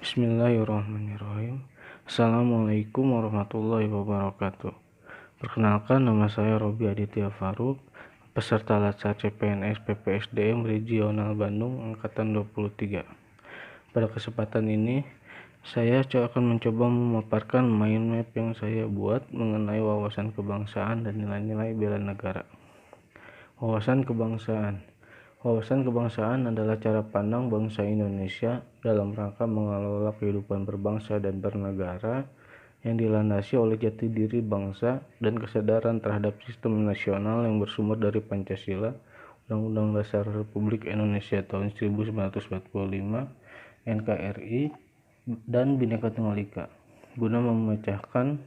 Bismillahirrahmanirrahim. Assalamualaikum warahmatullahi wabarakatuh. Perkenalkan, nama saya Robi Aditya Faruk, peserta Latsar CPNS PPSDM Regional Bandung Angkatan 23. Pada kesempatan ini, saya akan mencoba memaparkan mind map yang saya buat mengenai wawasan kebangsaan dan nilai-nilai bela negara. Wawasan kebangsaan. Wawasan kebangsaan adalah cara pandang bangsa Indonesia dalam rangka mengelola kehidupan berbangsa dan bernegara yang dilandasi oleh jati diri bangsa dan kesadaran terhadap sistem nasional yang bersumber dari Pancasila, Undang-Undang Dasar Republik Indonesia tahun 1945, NKRI, dan Bhinneka Tunggal Ika, guna memecahkan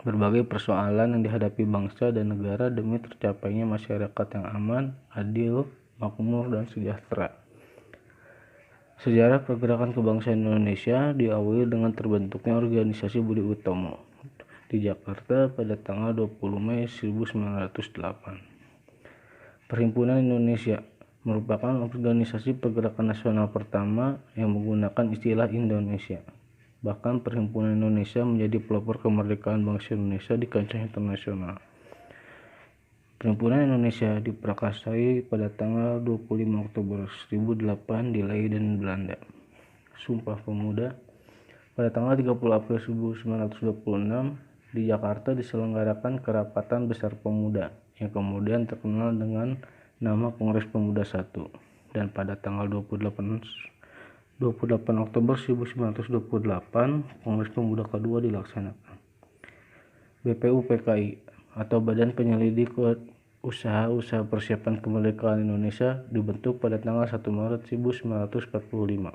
berbagai persoalan yang dihadapi bangsa dan negara demi tercapainya masyarakat yang aman, adil, makmur, dan sejahtera. Sejarah pergerakan kebangsaan Indonesia diawali dengan terbentuknya organisasi Budi Utomo di Jakarta pada tanggal 20 Mei 1908. Perhimpunan Indonesia merupakan organisasi pergerakan nasional pertama yang menggunakan istilah Indonesia. Bahkan Perhimpunan Indonesia menjadi pelopor kemerdekaan bangsa Indonesia di kancah internasional. Perhimpunan Indonesia diprakarsai pada tanggal 25 Oktober 1008 di Leiden, Belanda. Sumpah Pemuda. Pada tanggal 30 April 1926 di Jakarta diselenggarakan Kerapatan Besar Pemuda yang kemudian terkenal dengan nama Kongres Pemuda I, dan pada tanggal 28 Oktober 1928 Kongres Pemuda kedua dilaksanakan. BPUPKI atau Badan Penyelidik Usaha-Usaha Persiapan Kemerdekaan Indonesia dibentuk pada tanggal 1 Maret 1945.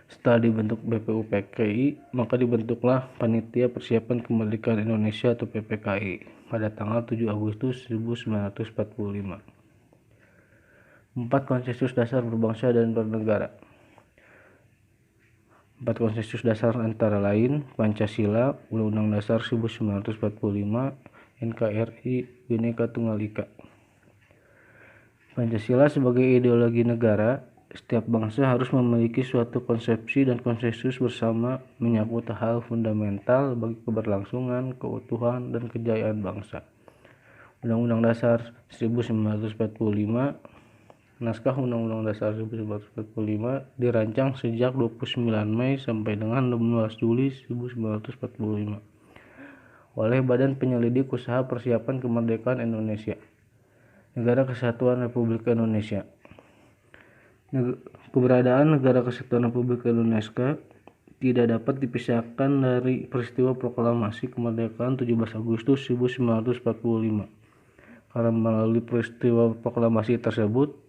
Setelah dibentuk BPUPKI, maka dibentuklah Panitia Persiapan Kemerdekaan Indonesia atau PPKI pada tanggal 7 Agustus 1945. 4 Konsensus Dasar Berbangsa dan Bernegara. 4 konsensus dasar antara lain Pancasila, Undang-Undang Dasar 1945, NKRI, Bhinneka Tunggal Ika. Pancasila sebagai ideologi negara, setiap bangsa harus memiliki suatu konsepsi dan konsensus bersama menyangkut hal fundamental bagi keberlangsungan, keutuhan, dan kejayaan bangsa. Undang-Undang Dasar 1945. Naskah Undang-Undang Dasar 1945 dirancang sejak 29 Mei sampai dengan 16 Juli 1945 oleh Badan Penyelidik Usaha Persiapan Kemerdekaan Indonesia, Negara Kesatuan Republik Indonesia. Keberadaan Negara Kesatuan Republik Indonesia tidak dapat dipisahkan dari peristiwa proklamasi kemerdekaan 17 Agustus 1945. Karena melalui peristiwa proklamasi tersebut,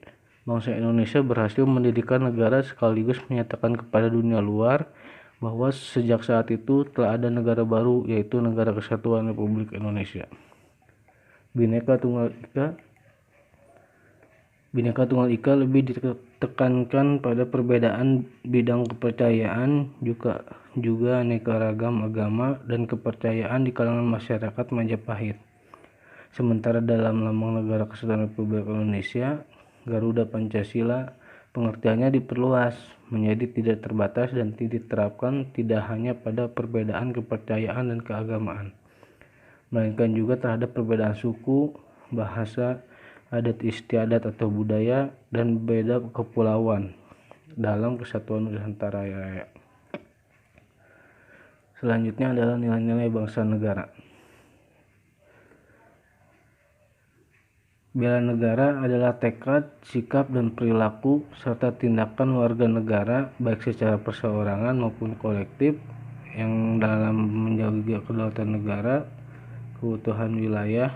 bangsa Indonesia berhasil mendirikan negara sekaligus menyatakan kepada dunia luar bahwa sejak saat itu telah ada negara baru, yaitu Negara Kesatuan Republik Indonesia. Bhinneka Tunggal Ika lebih ditekankan pada perbedaan bidang kepercayaan, juga aneka ragam agama dan kepercayaan di kalangan masyarakat Majapahit. Sementara dalam lambang Negara Kesatuan Republik Indonesia, Garuda Pancasila, pengertiannya diperluas menjadi tidak terbatas dan diterapkan tidak hanya pada perbedaan kepercayaan dan keagamaan, melainkan juga terhadap perbedaan suku, bahasa, adat istiadat atau budaya, dan beda kepulauan dalam kesatuan Nusantara Raya. Selanjutnya adalah nilai-nilai bangsa negara. Bela negara adalah tekad, sikap, dan perilaku serta tindakan warga negara baik secara perseorangan maupun kolektif yang dalam menjaga kedaulatan negara, keutuhan wilayah,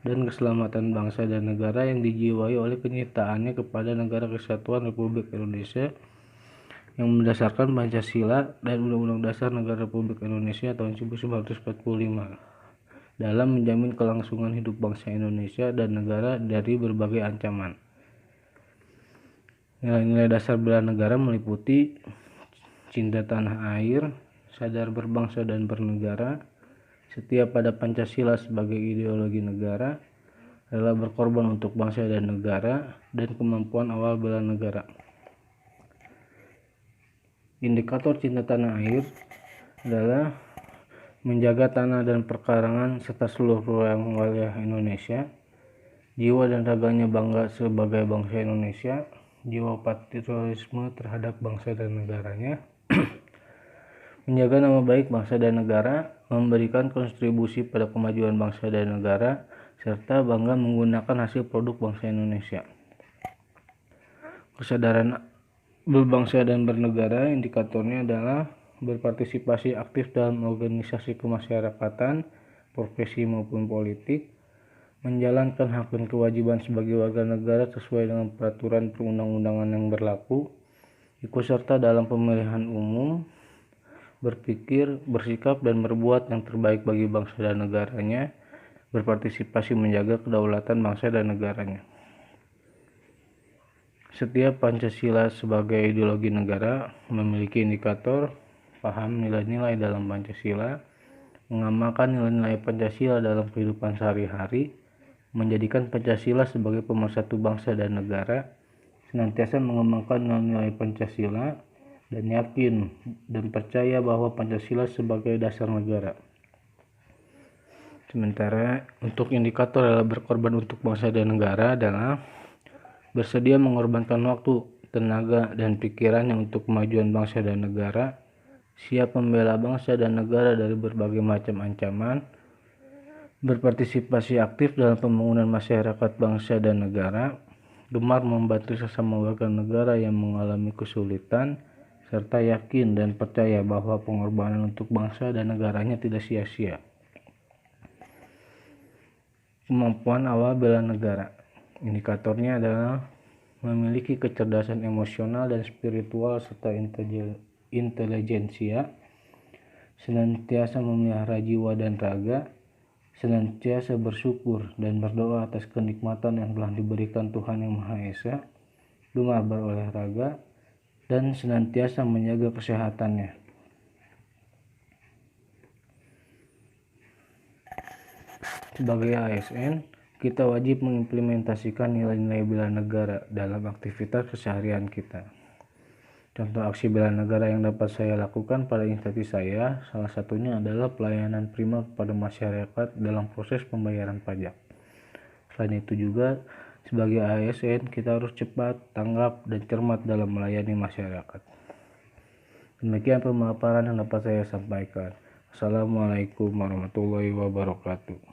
dan keselamatan bangsa dan negara yang dijiwai oleh kenyataannya kepada Negara Kesatuan Republik Indonesia yang mendasarkan Pancasila dan Undang-Undang Dasar Negara Republik Indonesia tahun 1945. Dalam menjamin kelangsungan hidup bangsa Indonesia dan negara dari berbagai ancaman. Nilai-nilai dasar bela negara meliputi cinta tanah air, sadar berbangsa dan bernegara, setia pada Pancasila sebagai ideologi negara, rela berkorban untuk bangsa dan negara, dan kemampuan awal bela negara. Indikator cinta tanah air adalah menjaga tanah dan perkarangan serta seluruh wilayah Indonesia, jiwa dan raganya bangga sebagai bangsa Indonesia, jiwa patriotisme terhadap bangsa dan negaranya, menjaga nama baik bangsa dan negara, memberikan kontribusi pada kemajuan bangsa dan negara, serta bangga menggunakan hasil produk bangsa Indonesia. Kesadaran berbangsa dan bernegara, indikatornya adalah berpartisipasi aktif dalam organisasi kemasyarakatan, profesi maupun politik, menjalankan hak dan kewajiban sebagai warga negara sesuai dengan peraturan perundang-undangan yang berlaku, ikut serta dalam pemilihan umum, berpikir, bersikap, dan berbuat yang terbaik bagi bangsa dan negaranya, berpartisipasi menjaga kedaulatan bangsa dan negaranya. Setiap Pancasila sebagai ideologi negara memiliki indikator, paham nilai-nilai dalam Pancasila, mengamalkan nilai-nilai Pancasila dalam kehidupan sehari-hari, menjadikan Pancasila sebagai pemersatu bangsa dan negara, senantiasa mengembangkan nilai-nilai Pancasila, dan yakin dan percaya bahwa Pancasila sebagai dasar negara. Sementara untuk indikator adalah berkorban untuk bangsa dan negara adalah bersedia mengorbankan waktu, tenaga, dan pikirannya untuk kemajuan bangsa dan negara, siap membela bangsa dan negara dari berbagai macam ancaman, berpartisipasi aktif dalam pembangunan masyarakat bangsa dan negara, gemar membantu sesama warga negara yang mengalami kesulitan, serta yakin dan percaya bahwa pengorbanan untuk bangsa dan negaranya tidak sia-sia. Kemampuan awal bela negara. Indikatornya adalah memiliki kecerdasan emosional dan spiritual serta intelijensia, senantiasa memelihara jiwa dan raga, senantiasa bersyukur dan berdoa atas kenikmatan yang telah diberikan Tuhan Yang Maha Esa, gemar berolahraga, dan senantiasa menjaga kesehatannya. Sebagai ASN, kita wajib mengimplementasikan nilai-nilai bela negara dalam aktivitas keseharian kita. Contoh aksi bela negara yang dapat saya lakukan pada instansi saya, salah satunya adalah pelayanan prima kepada masyarakat dalam proses pembayaran pajak. Selain itu juga, sebagai ASN, kita harus cepat, tanggap, dan cermat dalam melayani masyarakat. Demikian pemaparan yang dapat saya sampaikan. Assalamualaikum warahmatullahi wabarakatuh.